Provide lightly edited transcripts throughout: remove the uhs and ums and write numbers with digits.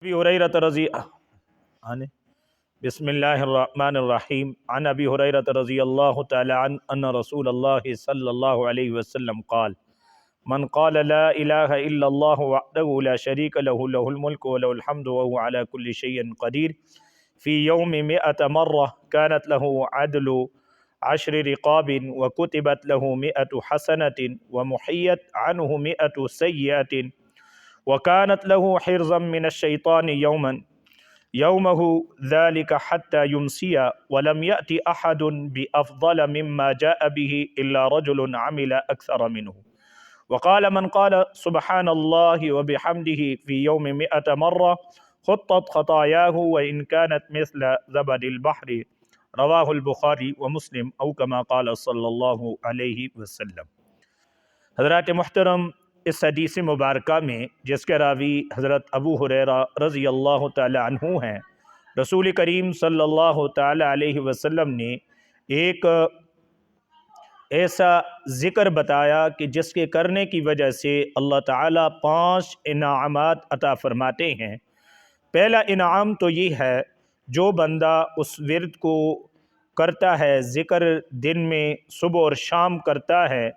أبي هريرة رضي عنه بسم الله الرحمن الرحيم عن أبي هريرة رضي الله تعالى عنه أن رسول الله صلى الله عليه وسلم قال من قال لا إله إلا الله وحده لا شريك له له الملك وله الحمد وهو على كل شيء قدير في يوم 100 مرة كانت له عدل 10 رقاب وكتبت له 100 حسنة ومحيت عنه 100 سيئة وكانت له حرزا من الشيطان يومه ذلك حتى يمسي ولم يأت أحد بأفضل مما جاء به إلا رجل عمل أكثر منه. وقال من قال سبحان الله وبحمده في يوم 100 مرة خطت خطاياه وإن كانت مثل زبد البحر. رواہ البخاری و مسلم او کما قال صلی اللہ علیہ وسلم۔ حضرات محترم، اس حدیث مبارکہ میں جس کے راوی حضرت ابو ہریرہ رضی اللہ تعالی عنہ ہیں، رسول کریم صلی اللہ تعالی علیہ وسلم نے ایک ایسا ذکر بتایا کہ جس کے کرنے کی وجہ سے اللہ تعالیٰ 5 انعامات عطا فرماتے ہیں۔ پہلا انعام تو یہ ہے، جو بندہ اس ورد کو کرتا ہے، ذکر دن میں صبح اور شام کرتا ہے،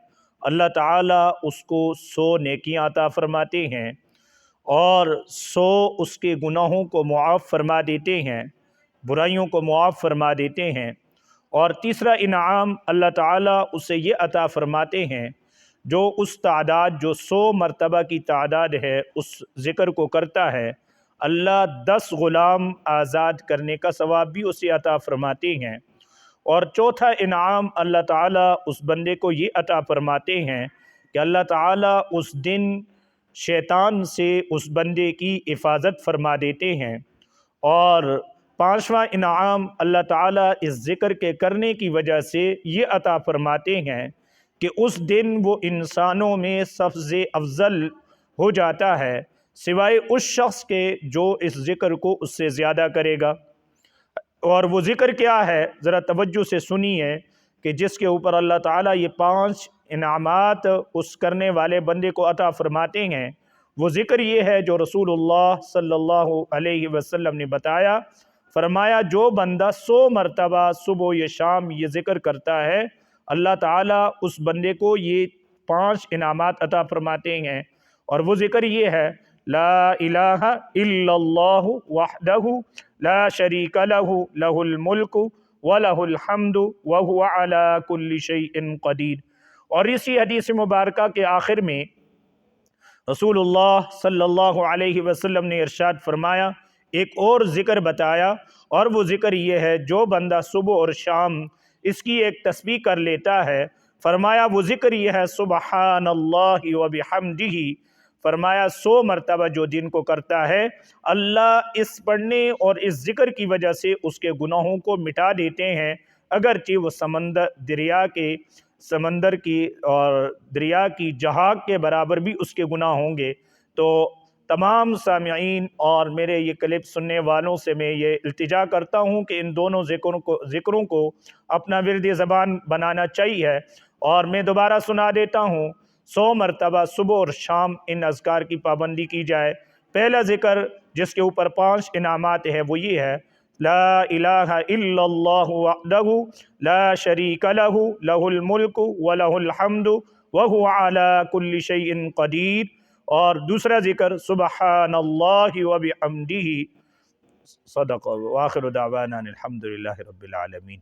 اللہ تعالیٰ اس کو 100 نیکیاں عطا فرماتے ہیں اور 100 اس کے گناہوں کو معاف فرما دیتے ہیں، برائیوں کو معاف فرما دیتے ہیں۔ اور تیسرا انعام اللہ تعالیٰ اسے یہ عطا فرماتے ہیں، جو اس تعداد جو 100 مرتبہ کی تعداد ہے اس ذکر کو کرتا ہے، اللہ 10 غلام آزاد کرنے کا ثواب بھی اسے عطا فرماتے ہیں۔ اور چوتھا انعام اللہ تعالیٰ اس بندے کو یہ عطا فرماتے ہیں کہ اللہ تعالیٰ اس دن شیطان سے اس بندے کی حفاظت فرما دیتے ہیں۔ اور 5واں انعام اللہ تعالیٰ اس ذکر کے کرنے کی وجہ سے یہ عطا فرماتے ہیں کہ اس دن وہ انسانوں میں سب سے افضل ہو جاتا ہے، سوائے اس شخص کے جو اس ذکر کو اس سے زیادہ کرے گا۔ اور وہ ذکر کیا ہے، ذرا توجہ سے سنیے کہ جس کے اوپر اللہ تعالیٰ یہ 5 انعامات اس کرنے والے بندے کو عطا فرماتے ہیں، وہ ذکر یہ ہے جو رسول اللہ صلی اللہ علیہ وسلم نے بتایا۔ فرمایا جو بندہ 100 مرتبہ صبح یا شام یہ ذکر کرتا ہے، اللہ تعالیٰ اس بندے کو یہ 5 انعامات عطا فرماتے ہیں۔ اور وہ ذکر یہ ہے، لا الہ الا اللہ وحدہ لا شریک لہ لہ الملک ولہ الحمد وہو علی کل شیء قدیر۔ اور اسی حدیث مبارکہ کے آخر میں رسول اللہ صلی اللہ علیہ وسلم نے ارشاد فرمایا، ایک اور ذکر بتایا، اور وہ ذکر یہ ہے جو بندہ صبح اور شام اس کی ایک تسبیح کر لیتا ہے، فرمایا وہ ذکر یہ ہے سبحان اللہ وبحمدہ، فرمایا 100 مرتبہ جو دن کو کرتا ہے، اللہ اس پڑھنے اور اس ذکر کی وجہ سے اس کے گناہوں کو مٹا دیتے ہیں، اگرچہ وہ سمندر کی اور دریا کی جہاگ کے برابر بھی اس کے گناہ ہوں گے۔ تو تمام سامعین اور میرے یہ کلپ سننے والوں سے میں یہ التجا کرتا ہوں کہ ان دونوں ذکروں کو اپنا ورد زبان بنانا چاہیے۔ اور میں دوبارہ سنا دیتا ہوں، 100 مرتبہ صبح اور شام ان اذکار کی پابندی کی جائے۔ پہلا ذکر جس کے اوپر 5 انعامات ہیں وہ یہ ہے، لا الہ الا اللہ وحدہ لا شریک لہ لہ الملک ولہ الحمد وہو علی کل شیء قدیر۔ اور دوسرا ذکر سبحان اللہ وبحمدہ۔ صدق۔ وآخر دعوانا الحمد للہ رب العالمین۔